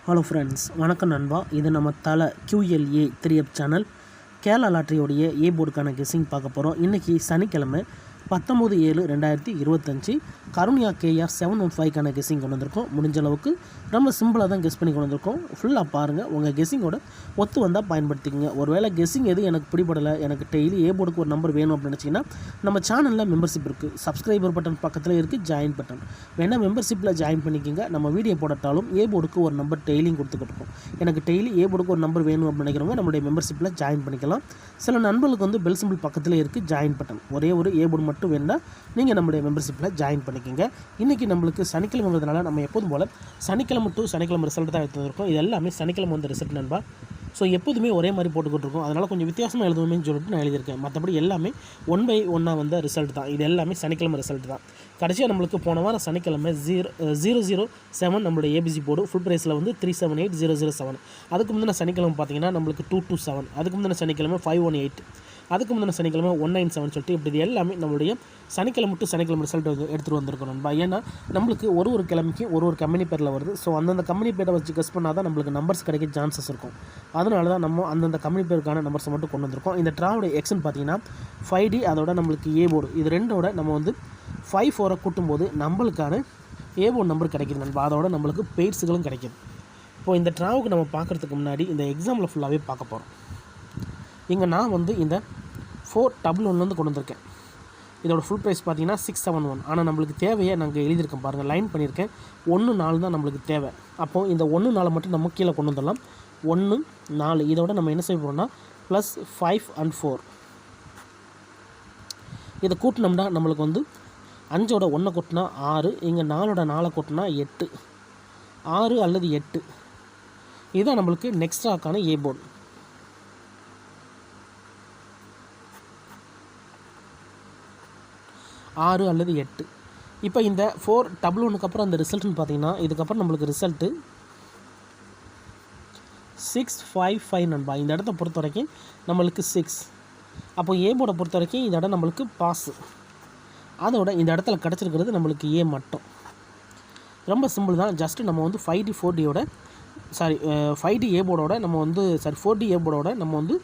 Hello friends, வணக்கம் நண்பா. இது நம்ம தலை QLA 3F சேனல். கேரளா லாட்ரியோடைய போர்டுக்கான கெஸ்ஸிங் பார்க்க போகிறோம். இன்றைக்கி சனிக்கிழமை 19/7/2025 கருணியா KR 715க்கான கெஸ்ஸிங் கொண்டு வந்திருக்கோம். முடிஞ்ச அளவுக்கு ரொம்ப சிம்பிளாக தான் கெஸ் பண்ணி கொண்டு வந்திருக்கோம். ஃபுல்லாக பாருங்கள். உங்கள் கெஸ்ஸிங்கோட ஒத்து வந்தால் பயன்படுத்திக்கங்க. ஒருவேளை கெஸ்ஸிங் எது எனக்கு பிடிபடலை, எனக்கு டெய்லி போர்டுக்கு ஒரு நம்பர் வேணும் அப்படின்னு நினச்சிங்கன்னா நம்ம சேனலில் மெம்பர்ஷிப் இருக்குது. சப்ஸ்கிரைபர் பட்டன் பக்கத்தில் இருக்குது, ஜாயின் பட்டன் வேணால் மெம்பர்ஷிப்பில் ஜாயின் பண்ணிக்கோங்க. நம்ம வீடியோ போடட்டாலும் போர்டுக்கு ஒரு நம்பர் டெய்லியும் கொடுத்துக்கிட்டு இருக்கோம். எனக்கு டெய்லி போர்டுக்கு ஒரு நம்பர் வேணும் அப்படின்னு நினைக்கிறவங்க நம்மளுடைய மெம்பர்ஷிப்பில் ஜாயின் பண்ணிக்கலாம். சில நண்பர்களுக்கு வந்து பெல் சிம்பிள் பக்கத்தில் இருக்குது, ஜாயின் பட்டன். ஒரே ஒரு போர்டு மட்டும் வேணால் நீங்கள் நம்மளுடைய மெம்பர்ஷிப்பில் ஜாயின் பண்ணிக்கோங்க. இன்றைக்கி நம்மளுக்கு சனிக்கிழமைன்றதுனால நம்ம எப்போதும் போல் சனிக்கிழமை டு சனிக்கிழமை ரிசல்ட் தான் எடுத்துருக்கோம். இது எல்லாமே சனிக்கிழமை வந்து ரிசல்ட் நண்பா. ஸோ எப்போதுமே ஒரே மாதிரி போட்டுக்கிட்டு இருக்கோம். அதனால் கொஞ்சம் வித்தியாசமாக எழுதுவோமேன்னு சொல்லிட்டு நான் எழுதியிருக்கேன். மற்றபடி எல்லாமே 1/1 வந்த ரிசல்ட் தான். இது எல்லாமே சனிக்கிழமை ரிசல்ட் தான். கடைசியாக நம்மளுக்கு போன வாரம் சனிக்கிழமை 007 நம்மளுடைய ABC போர்டு ஃபுல் ப்ரைஸில் வந்து 378,007. அதுக்கு முந்தின சனிக்கிழமை பார்த்தீங்கன்னா நம்மளுக்கு 227. அதுக்கு முந்தின சனிக்கிழமை 518. அதுக்கு முந்தின சனிக்கிழமை 197 சொல்லிட்டு இப்படி எல்லாமே நம்மளுடைய சனிக்கிழமை டு சனிக்கிழமை ரிசல்ட் எடுத்துகிட்டு வந்திருக்கோம் நண்பா. ஏன்னா நம்மளுக்கு ஒரு கிழமைக்கு ஒரு கம்பெனி பேரில் வருது. ஸோ அந்தந்த கம்பெனி பேரை வச்சு கெஸ் பண்ணால் தான் நம்மளுக்கு நம்பர்ஸ் கிடைக்க சான்சஸ் இருக்கும். அதனால தான் நம்ம அந்தந்த கம்பெனி பேருக்கான நம்பர்ஸை மட்டும் கொண்டு வந்திருக்கோம். இந்த ட்ராவோட எக்ஸ்ன்னு பார்த்தீங்கன்னா 5D, அதோட நம்மளுக்கு போர்டு இது ரெண்டோட நம்ம வந்து 5-4 கூட்டும்போது நம்மளுக்கான போர்டு நம்பர் கிடைக்கிது நண்பா. அதோட நம்மளுக்கு பெய்ட்ஸுகளும் கிடைக்கிது. இப்போது இந்த ட்ராவுக்கு நம்ம பார்க்குறதுக்கு முன்னாடி இந்த எக்ஸாம்பிள் ஃபுல்லாகவே பார்க்க போகிறோம். இங்கே நான் வந்து இந்த 411 கொண்டு வந்திருக்கேன். இதோட ஃபுல் ப்ரைஸ் பார்த்தீங்கன்னா 671. ஆனால் நம்மளுக்கு தேவையை நாங்கள் எழுதியிருக்கேன் பாருங்கள், லைன் பண்ணியிருக்கேன். 1-4 தான் நம்மளுக்கு தேவை. அப்போது இந்த 1-4 மட்டும் நம்ம கீழே கொண்டு வந்துடலாம். 1-4 இதோட நம்ம என்ன செய்ய போகிறோம்னா +5 and 4 இதை கூட்டினோம்னா நம்மளுக்கு வந்து 5ஓட 1 கூட்டினா 6, இங்கே 4ஓட 4 கூட்டினா 8, 6 அல்லது 8. இதுதான் நம்மளுக்கு நெக்ஸ்ட்ராக்கான போர்டு. ஆறு அல்லது 8. இப்போ இந்த 411க்கு அப்புறம் அந்த ரிசல்ட்னு பார்த்தீங்கன்னா இதுக்கப்புறம் நம்மளுக்கு ரிசல்ட்டு 655 நண்பா. இந்த இடத்த பொறுத்த வரைக்கும் நம்மளுக்கு 6. அப்போ போர்டை பொறுத்த வரைக்கும் இந்த இடம் நம்மளுக்கு பாஸு. அதோட இந்த இடத்துல கிடச்சிருக்கிறது நம்மளுக்கு மட்டும். ரொம்ப சிம்பிள் தான். ஜஸ்ட்டு நம்ம வந்து 5D 4Dயோட 5D போர்டோட நம்ம வந்து 4D போர்டோட நம்ம வந்து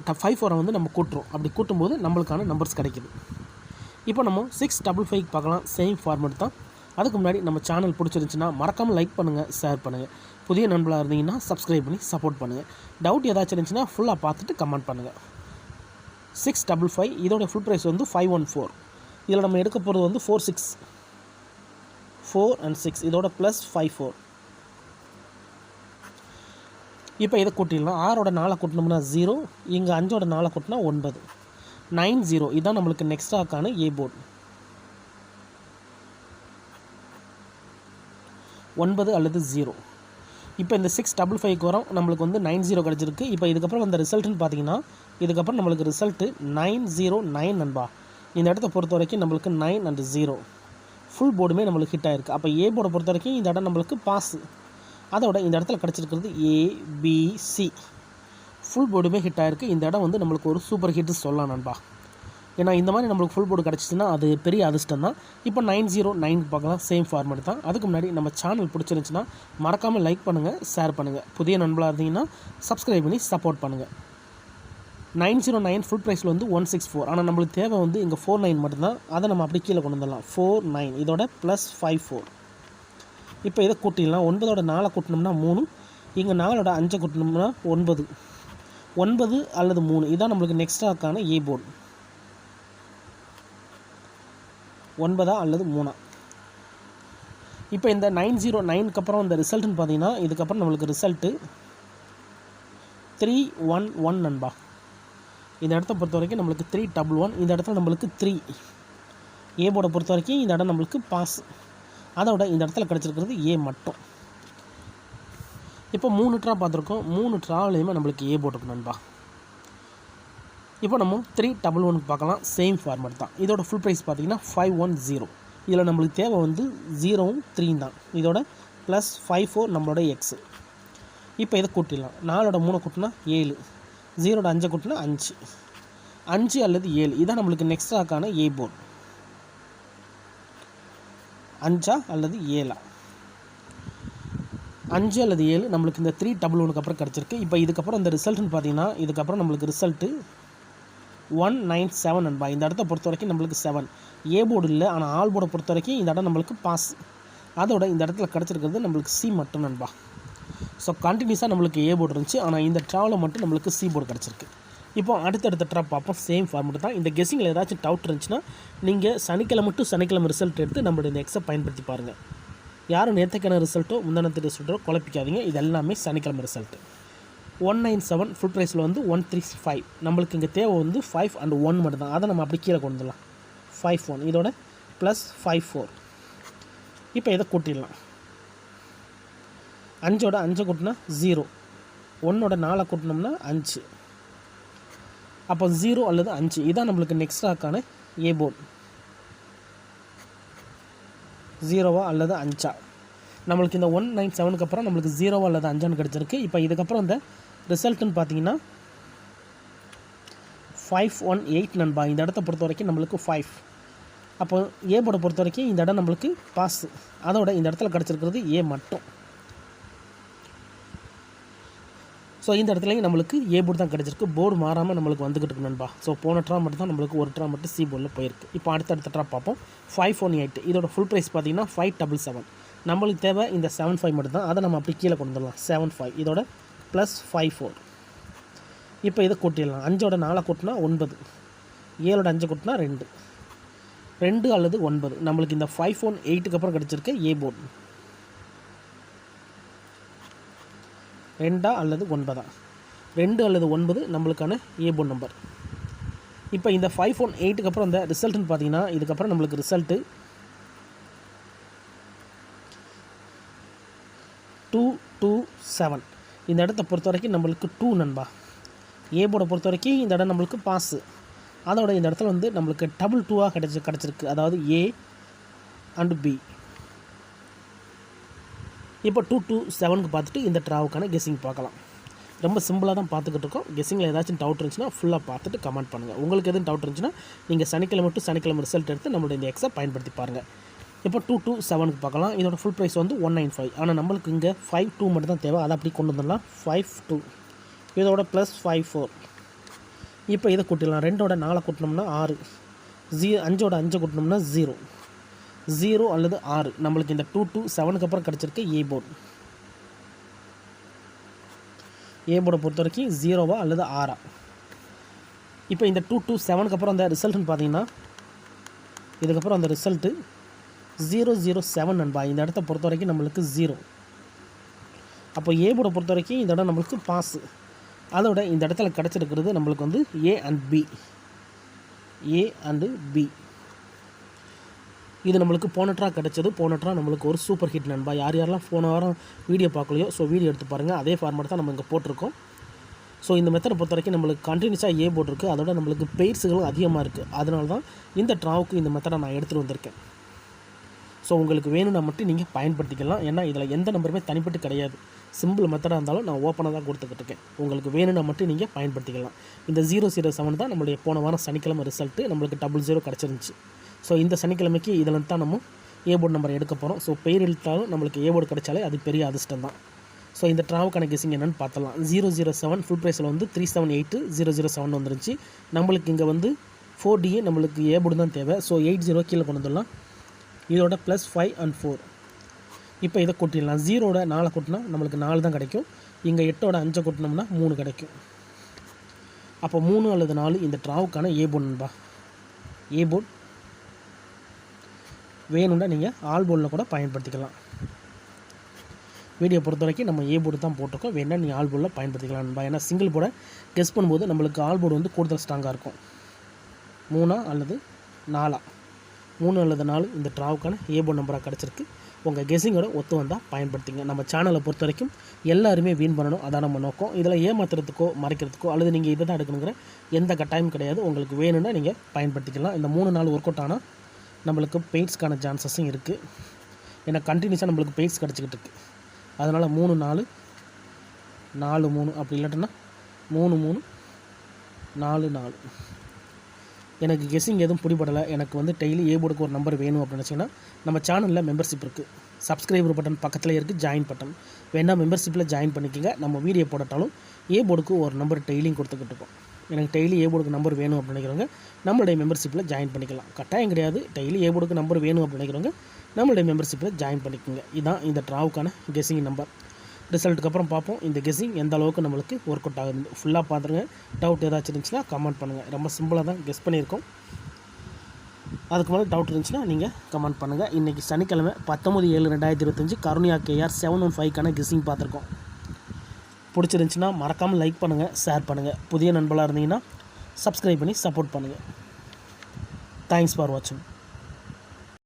5-4 வந்து நம்ம கூட்டுறோம். அப்படி கூட்டும்போது நம்மளுக்கான நம்பர்ஸ் கிடைக்கிது. இப்போ நம்ம 655 பார்க்கலாம். சேம் ஃபார்மேட் தான். அதுக்கு முன்னாடி நம்ம சேனல் பிடிச்சிருந்துச்சுன்னா மறக்காமல் லைக் பண்ணுங்கள், ஷேர் பண்ணுங்கள். புதிய நண்பர்களாக இருந்தீங்கன்னா சப்ஸ்கிரைப் பண்ணி சப்போர்ட் பண்ணுங்கள். டவுட் ஏதாச்சும் இருந்துச்சுன்னா ஃபுல்லாக பார்த்துட்டு கமெண்ட் பண்ணுங்கள். 655 இதோட ஃபுல் ப்ரைஸ் வந்து 514. இதில் நம்ம எடுக்க போகிறது வந்து 4 and 6 இதோட +54. இப்போ இதை கூட்டிடலாம். 6ஓட 4 கூட்டினோம்னா 0, இங்கே 5ஓட 4 கூட்டினா 9, 90. இதுதான் நம்மளுக்கு நெக்ஸ்டாக்கான போர்டு. 9 அல்லது 0. இப்போ இந்த 655க்கு வரும் நம்மளுக்கு வந்து 90 கிடச்சிருக்கு. இப்போ இதுக்கப்புறம் அந்த ரிசல்ட்டுன்னு பார்த்தீங்கன்னா இதுக்கப்புறம் நம்மளுக்கு ரிசல்ட்டு 909 நண்பா. இந்த இடத்த பொறுத்த வரைக்கும் நம்மளுக்கு 9 and 0 ஃபுல் போர்டுமே நம்மளுக்கு ஹிட் ஆகிருக்கு. அப்போ போர்டை பொறுத்த வரைக்கும் இந்த இடம் நம்மளுக்கு பாஸு. அதோட இந்த இடத்துல கிடச்சிருக்கிறது ABC ஃபுல் போர்டுமே ஹிட் ஆகிருக்கு. இந்த இடம் வந்து நம்மளுக்கு ஒரு சூப்பர் ஹிட்டு சொல்லலாம் நண்பா. ஏன்னா இந்த மாதிரி நம்மளுக்கு ஃபுல் போர்டு கிடச்சிச்சின்னா அது பெரிய அதிர்ஷ்டம் தான். இப்போ 909 பார்க்கலாம். சேம் ஃபார்மேட் தான். அதுக்கு முன்னாடி நம்ம சேனல் பிடிச்சிருந்துச்சுன்னா மறக்காமல் லைக் பண்ணுங்கள், ஷேர் பண்ணுங்கள். புதிய நண்பர்களாக இருந்தீங்கன்னா சப்ஸ்கிரைப் பண்ணி சப்போர்ட் பண்ணுங்கள். 909 ஃபுல் ப்ரைஸில் வந்து 164. ஆனால் நம்மளுக்கு தேவை வந்து இங்கே 49 மட்டும்தான். அதை நம்ம அப்படி கீழே கொண்டு வந்துடலாம். 49 இதோட +54. இப்போ இதை கூட்டிடலாம். 9ஓட 4 கூட்டினோம்னா 3, இங்கே 4ஓட 5 கூட்டினோம்னா 9, 9 அல்லது 3. இதுதான் நம்மளுக்கு நெக்ஸ்டாக்கான போர்டு. 9 அல்லது 3. இப்போ இந்த 909க்கு அப்புறம் இந்த ரிசல்ட்டுன்னு பார்த்தீங்கன்னா இதுக்கப்புறம் நம்மளுக்கு ரிசல்ட்டு 311 நண்பா. இந்த இடத்த பொறுத்த வரைக்கும் நம்மளுக்கு 311. இந்த இடத்துல நம்மளுக்கு 3 போர்டை பொறுத்த வரைக்கும் இந்த இடம் நம்மளுக்கு பாஸ். அதோட இந்த இடத்துல கிடச்சிருக்கிறது மட்டும். இப்போ 3 ட்ரா பார்த்துருக்கோம். 3 ட்ராவிலையுமே நம்மளுக்கு போட்டிருக்கும் நண்பா. இப்போ நம்ம 311 பார்க்கலாம். சேம் ஃபார்மேட் தான். இதோட ஃபுல் ப்ரைஸ் பார்த்தீங்கன்னா 510. இதில் நம்மளுக்கு தேவை வந்து 0வும் 3 தான். இதோட +54 நம்மளோட எக்ஸு. இப்போ இதை கூட்டிடலாம். 4ஓட 3 கூட்டினா 7, 0ஓட 5 கூட்டினா 5, 5 அல்லது 7. இதான் நம்மளுக்கு நெக்ஸ்டாக்கான போர்டு. 5 அல்லது 7. 5 அல்லது 7 நம்மளுக்கு இந்த 311 அப்புறம் கிடச்சிருக்கு. இப்போ இதுக்கப்புறம் இந்த ரிசல்ட்னு பார்த்தீங்கன்னா இதுக்கப்புறம் நம்மளுக்கு ரிசல்ட்டு 197 நண்பா. இந்த இடத்த பொறுத்த வரைக்கும் நம்மளுக்கு 7 ஏ போர்டு இல்லை, ஆனால் ஆல் போர்டை பொறுத்த வரைக்கும் இந்த இடம் நம்மளுக்கு பாஸ். அதோட இந்த இடத்துல கிடச்சிருக்கிறது நம்மளுக்கு சி மட்டும் நண்பா. ஸோ கண்டினியூஸாக நம்மளுக்கு ஏ போர்டு இருந்துச்சு, ஆனால் இந்த ட்ராவில் மட்டும் நம்மளுக்கு சி போர்டு கிடச்சிருக்கு. இப்போ அடுத்தடுத்த ட்ராப் பார்ப்போம். சேம் ஃபார்மெட் தான். இந்த கெஸ்ஸிங்கில் ஏதாச்சும் டவுட் இருந்துச்சுன்னா நீங்கள் சனிக்கிழமை டு சனிக்கிழமை ரிசல்ட் எடுத்து நம்மளுடைய இந்த எக்ஸை பயன்படுத்தி பாருங்கள். யாரும் நேற்றுக்கான ரிசல்ட்டோ முந்தானத்து ரிசல்ட்டோ குழப்பிக்காதீங்க. இது எல்லாமே சனிக்கிழமை ரிசல்ட்டு. 197 ஃபுல் ப்ரைஸில் வந்து 135. நம்மளுக்கு இங்கே தேவை வந்து 5 and 1 மட்டும் தான். அதை நம்ம அப்படி கீழே கொண்டு வந்துடலாம். 51 இதோட ப்ளஸ் 54. இப்போ இதை கூட்டிடலாம். 5ஓட 5 கூட்டினா 0, 1ஓட 4 கூட்டினோம்னா 5. அப்போ 0 அல்லது 5 இதான் நம்மளுக்கு நெக்ஸ்ட்ராக்கான ஏ போர்டு. 0வா அல்லது 5ஆ. நம்மளுக்கு இந்த 197க்கு அப்புறம் நம்மளுக்கு 0வா அல்லது 5ஆன்னு கிடச்சிருக்கு. இப்போ இதுக்கப்புறம் இந்த ரிசல்ட்டுன்னு பார்த்தீங்கன்னா 518 நண்பா. இந்த இடத்த பொறுத்த வரைக்கும் நம்மளுக்கு 5. அப்போ ஏ போர்டை பொறுத்த வரைக்கும் இந்த இடம் நம்மளுக்கு பாஸ். அதோட இந்த இடத்துல கிடச்சிருக்கிறது ஏ மட்டும். ஸோ இந்த இடத்துலையும் நம்மளுக்கு ஏ போர்டு தான் கிடச்சிருக்கு. போர்டு மாறாமல் நம்மளுக்கு வந்துக்கிட்டு இருக்கு நண்பா. ஸோ போன ட்ரா மட்டும் தான் நம்மளுக்கு ஒரு ட்ரா மட்டும் சி போர்டில் போயிருக்கு. இப்போ அடுத்த ட்ரா பார்ப்போம். 518 இதோட ஃபுல் ப்ரைஸ் பார்த்தீங்கன்னா 577. நம்மளுக்கு தேவை இந்த 75 மட்டும் தான். அதை நம்ம அப்படி கீழே கொண்டு வந்துடலாம். 75 இதோட ப்ளஸ் 54. இப்போ இதை கூட்டிடலாம். 5ஓட 4 கூட்டினா 9, 7ஓட 5 கூட்டினா 2 அல்லது 9. நம்மளுக்கு இந்த 518க்கு அப்புறம் கிடச்சிருக்கு ஏ போர்டு. 2 அல்லது 9, 2 அல்லது 9 நம்மளுக்கான ஏ போர்டு நம்பர். இப்போ இந்த 518க்கு அப்புறம் இந்த ரிசல்ட்டுன்னு பார்த்தீங்கன்னா இதுக்கப்புறம் நம்மளுக்கு ரிசல்ட்டு 227. இந்த இடத்த பொறுத்த வரைக்கும் நம்மளுக்கு 2 நண்பா. ஏ போர்டை பொறுத்த வரைக்கும் இந்த இடம் நம்மளுக்கு பாஸு. அதோட இந்த இடத்துல வந்து நம்மளுக்கு டபுள் 2ஆக கிடச்சிருக்கு. அதாவது ஏ அண்டு பி. இப்போ 227க்கு பார்த்துட்டு இந்த ட்ராவுக்கான கெஸ்ஸிங் பார்க்கலாம். ரொம்ப சிம்பிளாக தான் பார்த்துக்கிட்டு இருக்கோம். கெஸ்ஸிங்கில் ஏதாச்சும் டவுட் இருந்துச்சுன்னா ஃபுல்லாக பார்த்துட்டு கமெண்ட் பண்ணுங்கள். உங்களுக்கு எதுவும் டவுட் இருந்துச்சுன்னா நீங்கள் சனிக்கிழமை டு சனிக்கிழமை ரிசல்ட் எடுத்து நம்மளுடைய இந்த எக்ஸை பயன்படுத்தி பாருங்கள். இப்போ 227க்கு பார்க்கலாம். இதோட ஃபுல் ப்ரைஸ் வந்து 195. ஆனால் நம்மளுக்கு இங்கே 52 மட்டும் தான் தேவை. அதை அப்படி கொண்டு வந்துடலாம். 52 இதோட ப்ளஸ் 54. இப்போ இதை கூட்டிடலாம். 2ஓட 4 கூட்டினோம்னா 6, 5ஓட 5 கூட்டினோம்னா 0 அல்லது 6. நம்மளுக்கு இந்த 227க்கு அப்புறம் கிடச்சிருக்கு ஏ போர்டு. ஏ போர்டை பொறுத்த வரைக்கும் 0வா அல்லது 6ஆ. இப்போ இந்த 227க்கு அப்புறம் அந்த ரிசல்ட்டுன்னு பார்த்தீங்கன்னா இதுக்கப்புறம் அந்த ரிசல்ட்டு 007 நண்பா. இந்த இடத்த பொறுத்த வரைக்கும் நம்மளுக்கு 0. அப்போ ஏ போர்டை பொறுத்த வரைக்கும் இந்த இடம் நம்மளுக்கு பாஸு. அதோட இந்த இடத்துல கிடச்சிருக்கிறது நம்மளுக்கு வந்து ஏ அண்டு பி. இது நம்மளுக்கு போன ட்ரா கிடச்சது. போன ட்ரா நம்மளுக்கு ஒரு சூப்பர் ஹிட் நண்பா. யாரெல்லாம் போன வாரம் வீடியோ பார்க்கலையோ ஸோ வீடியோ எடுத்து பாருங்கள். அதே ஃபார்மேட் தான் நம்ம இங்கே போட்டிருக்கோம். ஸோ இந்த மெத்தடை பொறுத்த வரைக்கும் நம்மளுக்கு கண்டினியூஸாக ஏ போர்டு இருக்குது. அதோட நம்மளுக்கு பெயர்ஸுகளும் அதிகமாக இருக்குது. அதனால தான் இந்த ட்ராவுக்கு இந்த மெத்தடை நான் எடுத்துகிட்டு வந்திருக்கேன். ஸோ உங்களுக்கு வேணும்னா மட்டும் நீங்கள் பயன்படுத்திக்கலாம். ஏன்னா இதில் எந்த நம்பருமே தனிப்பட்டு கிடையாது. சிம்பிள் மெத்தடாக இருந்தாலும் நான் ஓப்பனாக தான் கொடுத்துக்கிட்டு இருக்கேன். உங்களுக்கு வேணும்னா மட்டும் நீங்கள் பயன்படுத்திக்கலாம். இந்த 007 தான் நம்மளுடைய போன வாரம் சனிக்கிழமை ரிசல்ட்டு. நம்மளுக்கு 00 கிடச்சிருந்துச்சு. ஸோ இந்த சனிக்கிழமைக்கு இதில் தான் நம்ம ஏ போர்டு நம்பர் எடுக்க போகிறோம். ஸோ பெயர் எழுத்தாலும் நம்மளுக்கு ஏ போர்டு கிடைச்சாலே அது பெரிய அதிர்ஷ்டம் தான். ஸோ இந்த ட்ராவுக்கான கெஸ்ஸிங் என்னென்னு பார்த்தலாம். 007 ஃபுல் ப்ரைஸில் வந்து 378 007 வந்துருந்துச்சு. நம்மளுக்கு இங்கே வந்து 4D நம்மளுக்கு ஏ போர்டு தான் தேவை. ஸோ 80 கீழே கொண்டு வந்துடலாம். இதோட ப்ளஸ் 5 and 4. இப்போ இதை கூட்டிடலாம். 0ஓட 4 கூட்டினா நம்மளுக்கு 4 தான் கிடைக்கும். இங்கே 8ஓட 5 கூட்டினோம்னா 3 கிடைக்கும். அப்போ 3 அல்லது 4 இந்த ட்ராவுக்கான ஏ போர்டு நண்பா. ஏ போர்டு வேணும்னா நீங்கள் ஆல் போர்டில் கூட பயன்படுத்திக்கலாம். வீடியோ பொறுத்த வரைக்கும் நம்ம ஏ போர்டு தான் போட்டிருக்கோம். வேணால் நீங்கள் ஆல் போர்டில் பயன்படுத்திக்கலாம் நண்பா. ஏன்னா சிங்கிள் போர்டை கெஸ் பண்ணும்போது நம்மளுக்கு ஆல் போர்டு வந்து கூடுதல் ஸ்ட்ராங்காக இருக்கும். 3 அல்லது 4 3 அல்லது 4 இந்த ட்ராவுக்கான ஏ போர்டு நம்பராக கிடச்சிருக்கு. உங்கள் கெஸ்ஸிங்கோட ஒத்து வந்தால் பயன்படுத்திங்க. நம்ம சேனலை பொறுத்த வரைக்கும் எல்லாருமே வின் பண்ணணும், அதான் நம்ம நோக்கம். இதில் ஏமாத்துறதுக்கோ மறைக்கிறதுக்கோ அல்லது நீங்கள் இதை தான் எடுக்கணுங்கிற எந்த கட்டாயம் கிடையாது. உங்களுக்கு வேணும்னா நீங்கள் பயன்படுத்திக்கலாம். இந்த 3 நாள் ஒர்க் அவுட் ஆனால் நம்மளுக்கு பெயிட்ஸ்க்கான சான்சஸும் இருக்குது. ஏன்னா கண்டினியூஸாக நம்மளுக்கு பெயிட்ஸ் கிடச்சிக்கிட்டு இருக்குது. அதனால் 3 4 4 3 அப்படி இல்லாட்டினா 3 3 4 4 எனக்கு கெஸ்ஸிங் எதுவும் பிடிபடலை, எனக்கு வந்து டெய்லி ஏ போர்டுக்கு ஒரு நம்பர் வேணும் அப்படின்னு நினச்சிங்கன்னா நம்ம சேனலில் மெம்பர்ஷிப் இருக்குது. சப்ஸ்கிரைபர் பட்டன் பக்கத்தில் இருக்குது, ஜாயின் பட்டன் வேணால் மெம்பர்ஷிப்பில் ஜாயின் பண்ணிக்கோங்க. நம்ம வீடியோ போடட்டாலும் ஏ போர்டுக்கு ஒரு நம்பர் டெய்லியும் கொடுத்துக்கிட்டு இருக்கோம். எனக்கு டெய்லி ஏ போர்டுக்கு நம்பர் வேணும் அப்படின்னு நினைக்கிறவங்க நம்மளுடைய மெம்பர்ஷிப்பில் ஜாயின் பண்ணிக்கலாம். கட்டாயம் கிடையாது, டெய்லி ஏ போர்டுக்கு நம்பர் வேணும் அப்படின்னு நினைக்கிறவங்க நம்மளுடைய மெம்பர்ஷிப்பில் ஜாயின் பண்ணிக்கோங்க. இதுதான் இந்த ட்ராவுக்கான கெஸ்ஸிங் நம்பர். ரிசல்ட்டுக்கு அப்புறம் பார்ப்போம் இந்த கெஸ்ஸிங் எந்த அளவுக்கு நம்மளுக்கு ஒர்க் அவுட் ஆகுது. ஃபுல்லாக பார்த்துருங்க. டவுட் ஏதாச்சும் இருந்துச்சுன்னா கமெண்ட் பண்ணுங்கள். ரொம்ப சிம்பிளாக தான் கெஸ் பண்ணியிருக்கோம். அதுக்கு மேலே டவுட் இருந்துச்சுன்னா நீங்கள் கமெண்ட் பண்ணுங்கள். இன்றைக்கி சனிக்கிழமை 19/7/2025 கருணியா KR 715க்கான கெஸ்ஸிங் பார்த்துருக்கோம். பிடிச்சிருந்துச்சின்னா மறக்காமல் லைக் பண்ணுங்கள், ஷேர் பண்ணுங்கள். புதிய நண்பர்களாக இருந்தீங்கன்னா சப்ஸ்கிரைப் பண்ணி சப்போர்ட் பண்ணுங்கள். தேங்க்ஸ் ஃபார் வாட்சிங்.